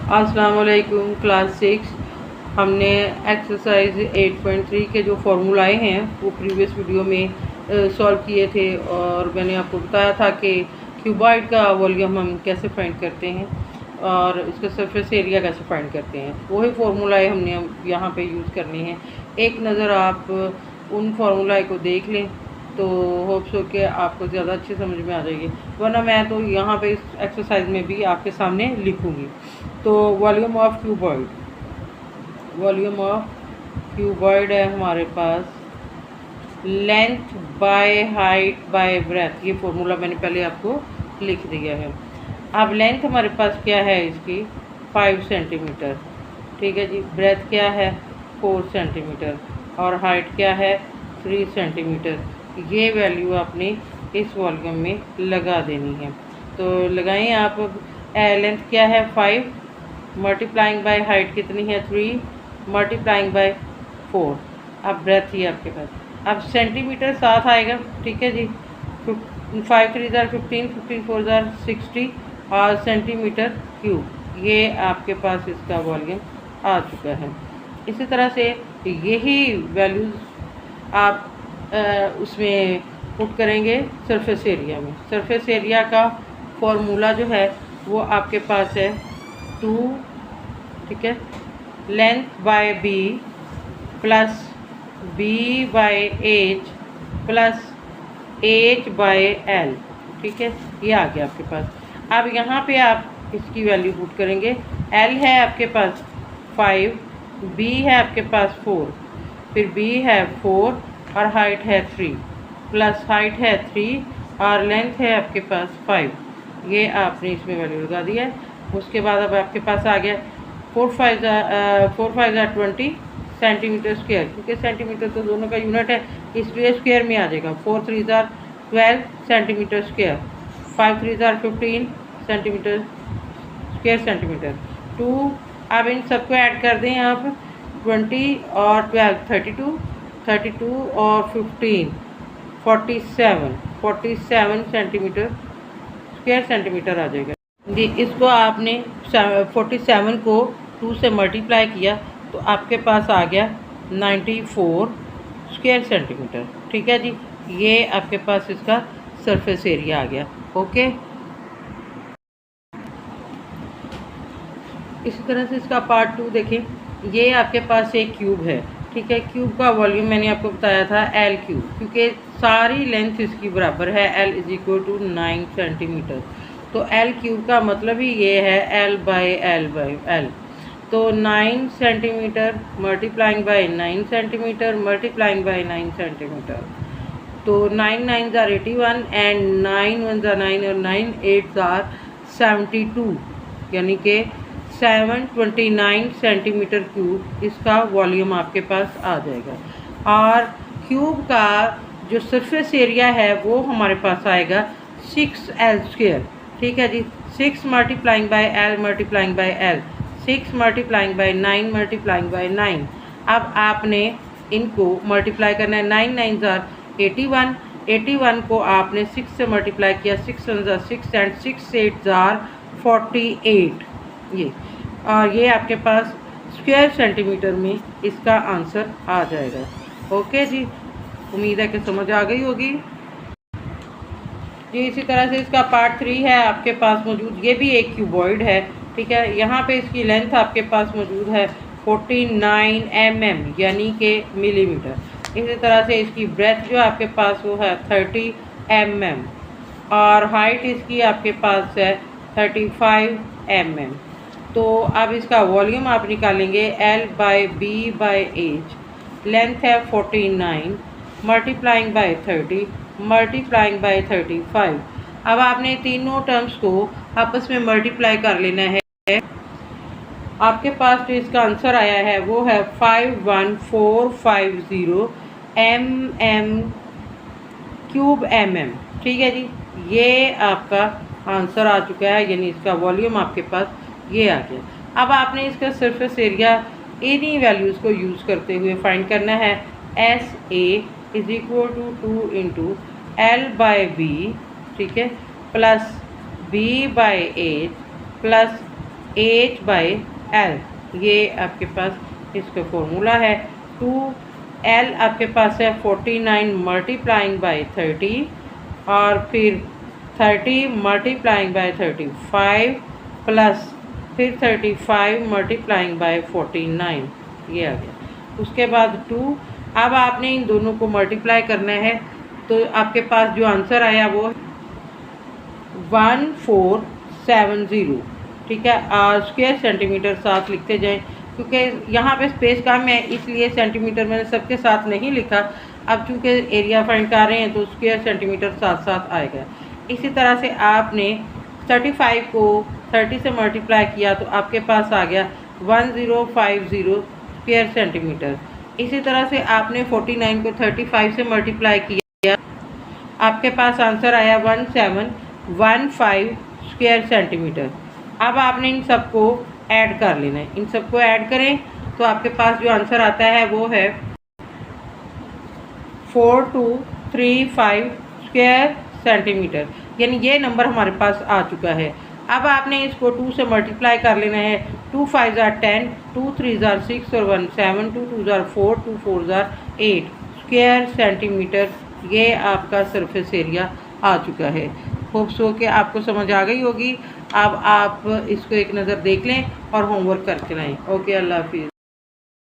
अस्सलाम वालेकुम क्लास 6। हमने एक्सरसाइज 8.3 के जो फार्मूलाए हैं वो प्रीवियस वीडियो में सॉल्व किए थे और मैंने आपको बताया था कि क्यूबॉइड का वॉल्यूम हम कैसे फाइंड करते हैं और इसका सरफेस एरिया कैसे फाइंड करते हैं। वही फार्मूलाए हमने यहाँ पे यूज़ करने हैं। एक नज़र आप उन फार्मूलाए को देख लें तो होप्स हो के आपको ज़्यादा अच्छी समझ में आ जाएगी, वरना मैं तो यहाँ पे इस एक्सरसाइज में भी आपके सामने लिखूँगी। तो volume of cuboid, volume of cuboid है हमारे पास length by height by breadth. ये फार्मूला मैंने पहले आपको लिख दिया है। अब लेंथ हमारे पास क्या है इसकी 5 सेंटीमीटर, ठीक है जी। ब्रेथ क्या है 4 सेंटीमीटर और हाइट क्या है 3 सेंटीमीटर। ये वैल्यू आपने इस वॉल्यूम में लगा देनी है। तो लगाएं आप। लेंथ क्या है 5 मल्टीप्लाइंग बाय हाइट कितनी है 3 मल्टीप्लाइंग बाय 4। अब ब्रेथ ही आपके पास। अब सेंटीमीटर साथ आएगा, ठीक है जी। 5 3 जार 15, 15 4 जार 60 और सेंटीमीटर क्यूब। ये आपके पास इसका वॉल्यूम आ चुका है। इसी तरह से यही वैल्यूज़ आप उसमें पुट करेंगे सरफेस एरिया में। सरफेस एरिया का फॉर्मूला जो है वो आपके पास है 2, ठीक है, length by B plus B by H plus H by L, ठीक है। ये आ गया आपके पास। अब यहाँ पे आप इसकी वैल्यू पुट करेंगे। एल है आपके पास 5, बी है आपके पास 4, फिर बी है 4 और हाइट है 3 प्लस हाइट है 3 और लेंथ है आपके पास 5। ये आपने इसमें वैल्यू लगा दिया है। उसके बाद अब आपके पास आ गया 4 5 ज़ा 20 सेंटीमीटर स्क्वायर, क्योंकि सेंटीमीटर तो दोनों का यूनिट है इसलिए स्क्वायर में आ जाएगा। 4 3 ज़ा 12 सेंटीमीटर स्क्वायर, 5 3 ज़ा 15 सेंटीमीटर स्क्वायर सेंटीमीटर 2। अब इन सबको ऐड कर दें आप 20 और 12 32 और 15 47 सेंटीमीटर स्क्वायर सेंटीमीटर आ जाएगा जी। इसको आपने 47 को 2 से मल्टीप्लाई किया तो आपके पास आ गया 94 स्क्वायर सेंटीमीटर, ठीक है जी। ये आपके पास इसका सरफेस एरिया आ गया। ओके, इसी तरह से इसका पार्ट 2 देखें। ये आपके पास एक क्यूब है, ठीक है। क्यूब का वॉल्यूम मैंने आपको बताया था एल क्यूब, क्योंकि सारी लेंथ इसकी बराबर है। L is equal to 9 centimetre. तो एल क्यूब का मतलब ही ये है एल बाय एल। तो 9 centimetre multiplying by 9 centimetre multiplying by 9 centimetre. तो 9 9 ज़ार 81 एंड 9 1 ज़ार 9 और 9 8 ज़ार 72, यानी कि 729 सेंटीमीटर क्यूब इसका वॉल्यूम आपके पास आ जाएगा। और क्यूब का जो सरफेस एरिया है वो हमारे पास आएगा 6L स्क्वायर, ठीक है जी। 6 multiplying by L multiplying by L, 6 multiplying by 9 multiplying by 9। अब आपने इनको मल्टीप्लाई करना है। 9 9 ज़ार 81 को आपने 6 से मल्टीप्लाई किया, 6 1 ज़ार 6 एंड 6 8 ज़ार 48। ये और ये आपके पास स्क्वायर सेंटीमीटर में इसका आंसर आ जाएगा। ओके जी, उम्मीद है कि समझ आ गई होगी जी। इसी तरह से इसका पार्ट 3 है आपके पास मौजूद। ये भी एक क्यूबॉइड है, ठीक है। यहाँ पे इसकी लेंथ आपके पास मौजूद है 49 mm यानी कि मिलीमीटर। इसी तरह से इसकी ब्रेथ जो आपके पास वो है 30 mm और हाइट इसकी आपके पास है 35 mm। तो अब इसका वॉल्यूम आप निकालेंगे L by B by H. Length है 49 मल्टीप्लाइंग बाय 30 मल्टीप्लाइंग बाय 35। अब आपने तीनों टर्म्स को आपस में मल्टीप्लाई कर लेना है। आपके पास जो इसका आंसर आया है वो है 51450 mm क्यूब mm, ठीक है जी। ये आपका आंसर आ चुका है, यानी इसका वॉल्यूम आपके पास ये आ गया। अब आपने इसका सरफेस एरिया इन्हीं वैल्यूज़ को यूज़ करते हुए फाइंड करना है। S A is equal to 2 into L by B, ठीक है, plus B by H plus H/L, ये आपके पास इसका फॉर्मूला है। 2L आपके पास है 49 मल्टीप्लाइंग बाय 30 और फिर 30 मल्टीप्लाइंग बाय 35 प्लस फिर 35 मल्टीप्लाइंग बाय 49, ये आ गया। उसके बाद 2, अब आपने इन दोनों को मल्टीप्लाई करना है, तो आपके पास जो आंसर आया वो 1470, ठीक है। स्क्वायर सेंटीमीटर साथ लिखते जाएं, क्योंकि यहाँ पे स्पेस कम है इसलिए सेंटीमीटर मैंने सबके साथ नहीं लिखा। अब चूँकि एरिया फाइंड कर रहे हैं तो स्क्वायर सेंटीमीटर साथ साथ आएगा। इसी तरह से आपने 35 को 30 से मल्टीप्लाई किया तो आपके पास आ गया 1050 स्क्वायर सेंटीमीटर। इसी तरह से आपने 49 को 35 से मल्टीप्लाई किया, आपके पास आंसर आया 1715 स्क्वायर सेंटीमीटर। अब आपने इन सबको ऐड कर लेना है। इन सबको ऐड करें तो आपके पास जो आंसर आता है वो है 4235 स्क्वायर सेंटीमीटर, यानी ये नंबर हमारे पास आ चुका है। अब आपने इसको 2 से मल्टीप्लाई कर लेना है। 2 5 ज़ार 10, 2 3 ज़ार 6 और 1 7, 2 2 ज़ार 4, 2 4 ज़ार 8 स्क्वायर सेंटीमीटर, ये आपका सरफेस एरिया आ चुका है। होप सो कि आपको समझ आ गई होगी। अब आप इसको एक नज़र देख लें और होमवर्क करके लाएँ। ओके, अल्लाह हाफिज़।